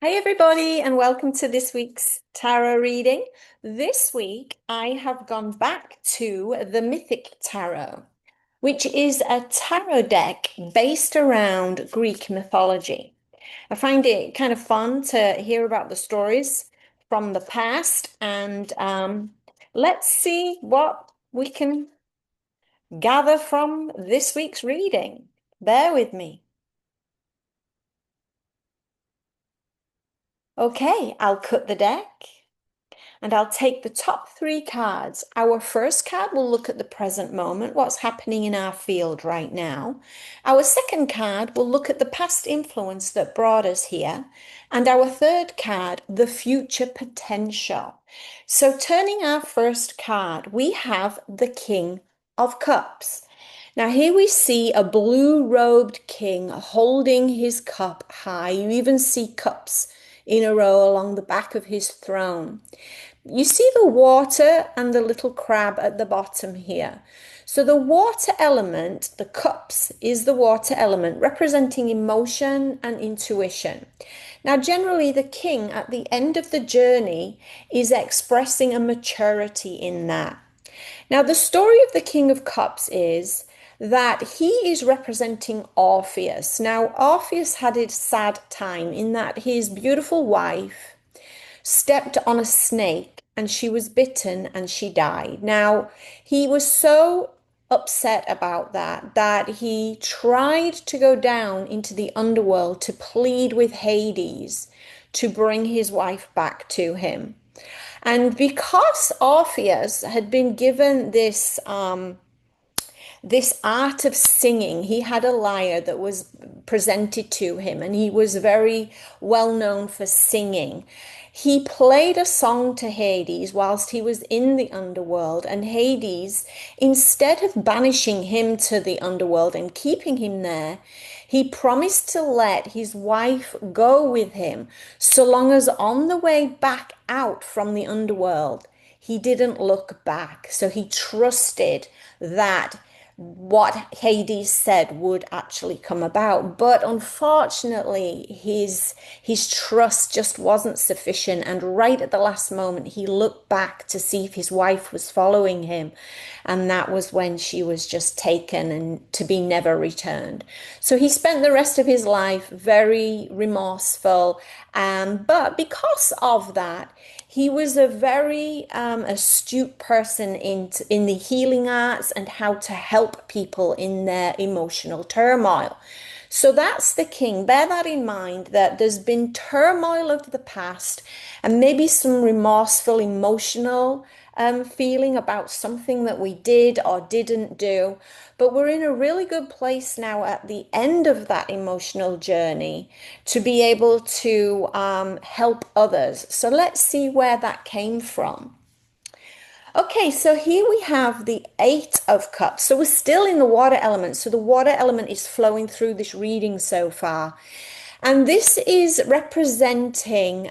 Hi, everybody, and welcome to this week's tarot reading. This week, I have gone back to the Mythic Tarot, which is a tarot deck based around Greek mythology. I find it kind of fun to hear about the stories from the past, and let's see what we can gather from this week's reading. Bear with me. Okay, I'll cut the deck. And I'll take the top three cards. Our first card will look at the present moment, what's happening in our field right now. Our second card will look at the past influence that brought us here. And our third card, the future potential. So turning our first card, we have the King of Cups. Now, here we see a blue-robed king holding his cup high. You even see cups in a row along the back of his throne. You see the water and the little crab at the bottom here. So the water element, the cups, is the water element representing emotion and intuition. Now, generally, the king at the end of the journey is expressing a maturity in that. Now, the story of the King of Cups is that he is representing Orpheus. Now, Orpheus had a sad time in that his beautiful wife stepped on a snake and she was bitten and she died. Now, he was so upset about that he tried to go down into the underworld to plead with Hades to bring his wife back to him. And because Orpheus had been given this art of singing. He had a lyre that was presented to him, and he was very well known for singing. He played a song to Hades whilst he was in the underworld, and Hades, instead of banishing him to the underworld and keeping him there, he promised to let his wife go with him so long as on the way back out from the underworld, he didn't look back. So he trusted that what Hades said would actually come about. But unfortunately, his trust just wasn't sufficient. And right at the last moment, he looked back to see if his wife was following him. And that was when she was just taken and to be never returned. So he spent the rest of his life very remorseful. But because of that, he was a very astute person in the healing arts and how to help people in their emotional turmoil. So that's the king. Bear that in mind that there's been turmoil of the past and maybe some remorseful emotional feeling about something that we did or didn't do. But we're in a really good place now at the end of that emotional journey to be able to help others. So let's see where that came from. Okay, so here we have the Eight of Cups. So we're still in the water element. So the water element is flowing through this reading so far. And this is representing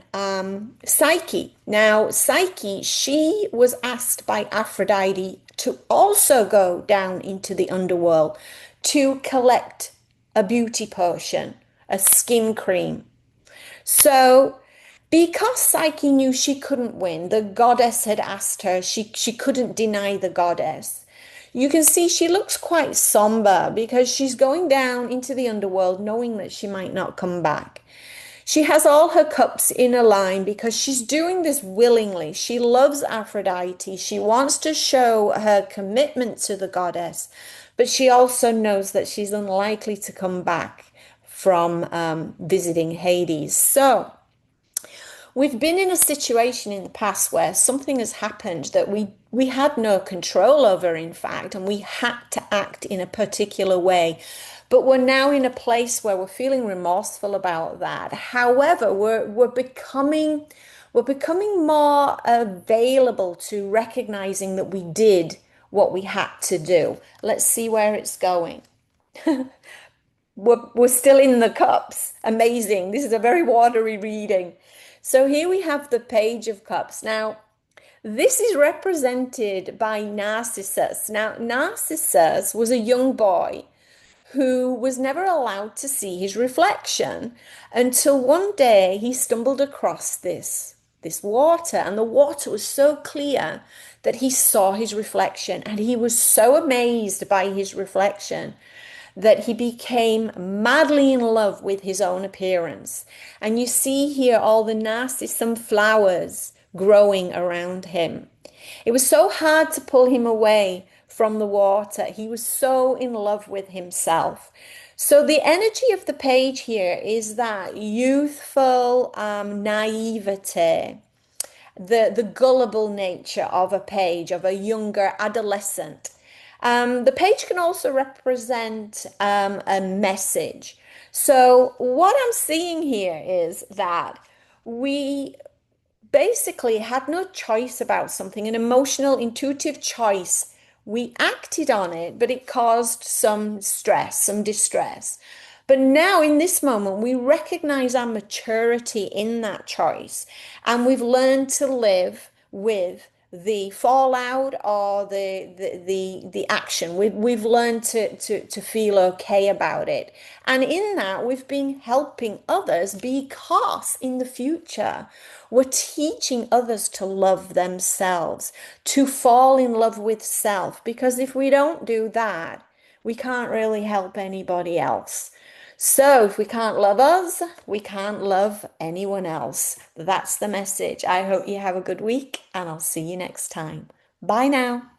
Psyche. Now, Psyche, she was asked by Aphrodite to also go down into the underworld to collect a beauty potion, a skin cream. So, because Psyche knew she couldn't win, the goddess had asked her, she couldn't deny the goddess. You can see she looks quite somber because she's going down into the underworld knowing that she might not come back. She has all her cups in a line because she's doing this willingly. She loves Aphrodite. She wants to show her commitment to the goddess, but she also knows that she's unlikely to come back from visiting Hades. So, we've been in a situation in the past where something has happened that we had no control over, in fact, and we had to act in a particular way. But we're now in a place where we're feeling remorseful about that. However, we're becoming more available to recognizing that we did what we had to do. Let's see where it's going. We're still in the cups. Amazing. This is a very watery reading. So here we have the Page of Cups. Now, this is represented by Narcissus. Now, Narcissus was a young boy who was never allowed to see his reflection until one day he stumbled across this water, and the water was so clear that he saw his reflection, and he was so amazed by his reflection that he became madly in love with his own appearance. And you see here all the narcissus flowers growing around him. It was so hard to pull him away from the water. He was so in love with himself. So the energy of the page here is that youthful naivete, the gullible nature of a page, of a younger adolescent. The page can also represent a message. So what I'm seeing here is that we basically had no choice about something, an emotional, intuitive choice. We acted on it, but it caused some stress, some distress. But now, in this moment, we recognize our maturity in that choice, and we've learned to live with the fallout or the action. We've learned to feel okay about it. And in that, we've been helping others because in the future, we're teaching others to love themselves, to fall in love with self. Because if we don't do that, we can't really help anybody else. So if we can't love us, we can't love anyone else. That's the message. I hope you have a good week, and I'll see you next time. Bye now.